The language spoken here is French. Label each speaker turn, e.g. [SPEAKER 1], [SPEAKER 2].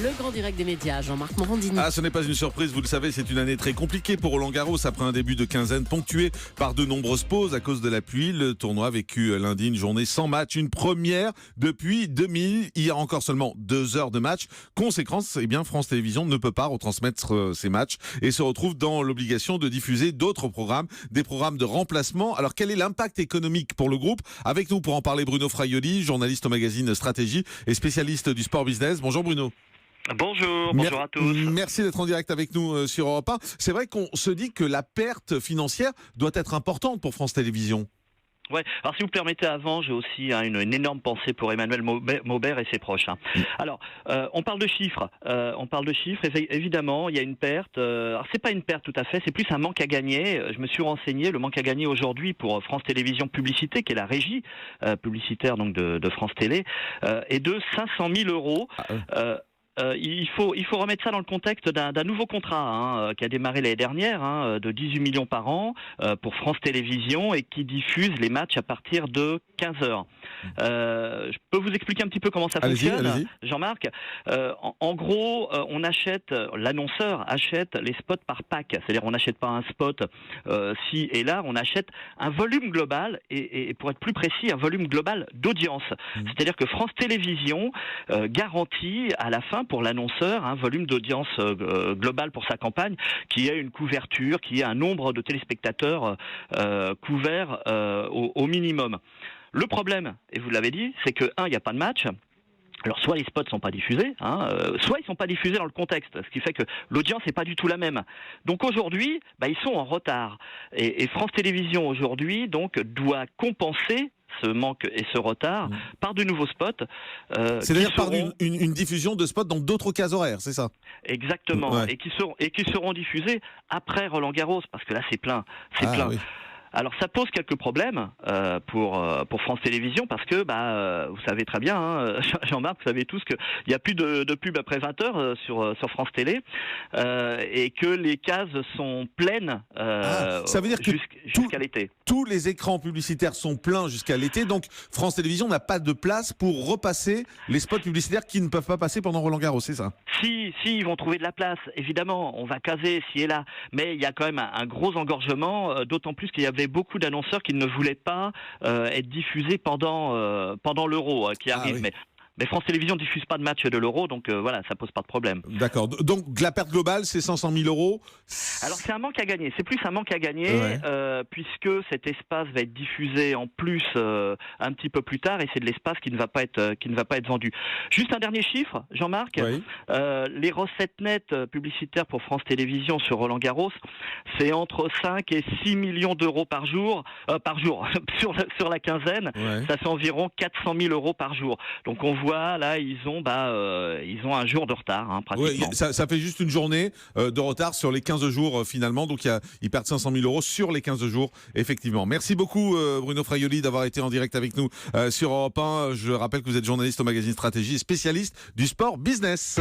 [SPEAKER 1] Le grand direct des médias, Jean-Marc Morandini.
[SPEAKER 2] Ce n'est pas une surprise, vous le savez, c'est une année très compliquée pour Roland-Garros après un début de quinzaine ponctué par de nombreuses pauses à cause de la pluie. Le tournoi a vécu lundi une journée sans match, une première depuis 2000. Hier encore seulement 2 heures de match. Conséquence, France Télévisions ne peut pas retransmettre ces matchs et se retrouve dans l'obligation de diffuser d'autres programmes, des programmes de remplacement. Alors quel est l'impact économique pour le groupe? Avec nous pour en parler, Bruno Fraioli, journaliste au magazine Stratégie et spécialiste du sport business. Bonjour Bruno.
[SPEAKER 3] Bonjour à tous.
[SPEAKER 2] Merci d'être en direct avec nous sur Europe 1. C'est vrai qu'on se dit que la perte financière doit être importante pour France Télévisions.
[SPEAKER 3] Ouais. Alors si vous permettez, avant, j'ai aussi une énorme pensée pour Emmanuel Maubert et ses proches. Alors, on parle de chiffres. Évidemment, il y a une perte. Alors c'est pas une perte tout à fait, c'est plus un manque à gagner. Je me suis renseigné. Le manque à gagner aujourd'hui pour France Télévisions Publicité, qui est la régie publicitaire donc de France Télé, est de 500 000 euros. Il faut remettre ça dans le contexte d'un nouveau contrat qui a démarré l'année dernière de 18 millions par an pour France Télévisions et qui diffuse les matchs à partir de 15 heures. Je peux vous expliquer un petit peu comment ça fonctionne,
[SPEAKER 2] allez-y.
[SPEAKER 3] Jean-Marc. En gros, l'annonceur achète les spots par pack, c'est-à-dire on n'achète pas un spot ci et là, on achète un volume global et pour être plus précis, un volume global d'audience. C'est-à-dire que France Télévisions garantit à la fin pour l'annonceur un volume d'audience global pour sa campagne qui ait une couverture, qui ait un nombre de téléspectateurs couverts au minimum. Le problème, et vous l'avez dit, c'est que il n'y a pas de match. Alors soit les spots sont pas diffusés, soit ils sont pas diffusés dans le contexte, ce qui fait que l'audience n'est pas du tout la même. Donc aujourd'hui, ils sont en retard. Et France Télévisions aujourd'hui donc doit compenser ce manque et ce retard par de nouveaux spots.
[SPEAKER 2] C'est-à-dire par une diffusion de spots dans d'autres cases horaires, c'est ça?
[SPEAKER 3] Exactement, ouais. et qui seront diffusés après Roland-Garros, parce que là c'est plein.
[SPEAKER 2] Oui.
[SPEAKER 3] Alors ça pose quelques problèmes pour France Télévisions parce que vous savez très bien, Jean-Marc, vous savez tous qu'il n'y a plus de pub après 20h sur France Télé et que les cases sont pleines
[SPEAKER 2] ça veut dire que
[SPEAKER 3] jusqu'à l'été.
[SPEAKER 2] Tous les écrans publicitaires sont pleins jusqu'à l'été, donc France Télévisions n'a pas de place pour repasser les spots publicitaires qui ne peuvent pas passer pendant Roland-Garros, c'est ça?
[SPEAKER 3] Si, ils vont trouver de la place, évidemment, on va caser ci et là, mais il y a quand même un gros engorgement, d'autant plus qu'il y avait beaucoup d'annonceurs qui ne voulaient pas être diffusés pendant l'Euro qui arrive.
[SPEAKER 2] Oui.
[SPEAKER 3] Mais France Télévisions ne diffuse pas de match de l'Euro, donc ça pose pas de problème.
[SPEAKER 2] D'accord. Donc la perte globale, c'est 500 000 euros.
[SPEAKER 3] Alors c'est un manque à gagner. C'est plus un manque à gagner puisque cet espace va être diffusé en plus un petit peu plus tard et c'est de l'espace qui ne va pas être vendu. Juste un dernier chiffre, Jean-Marc.
[SPEAKER 2] Oui.
[SPEAKER 3] Les recettes nettes publicitaires pour France Télévisions sur Roland-Garros, c'est entre 5 et 6 millions d'euros par jour sur la quinzaine.
[SPEAKER 2] Ouais.
[SPEAKER 3] Ça fait environ 400 000 euros par jour. Donc on voit là, ils ont un jour de retard pratiquement.
[SPEAKER 2] Oui, ça fait juste une journée de retard sur les 15 jours finalement, donc ils perdent 500 000 euros sur les 15 jours effectivement. Merci beaucoup Bruno Fraioli d'avoir été en direct avec nous sur Europe 1. Je rappelle que vous êtes journaliste au magazine Stratégie et spécialiste du sport business.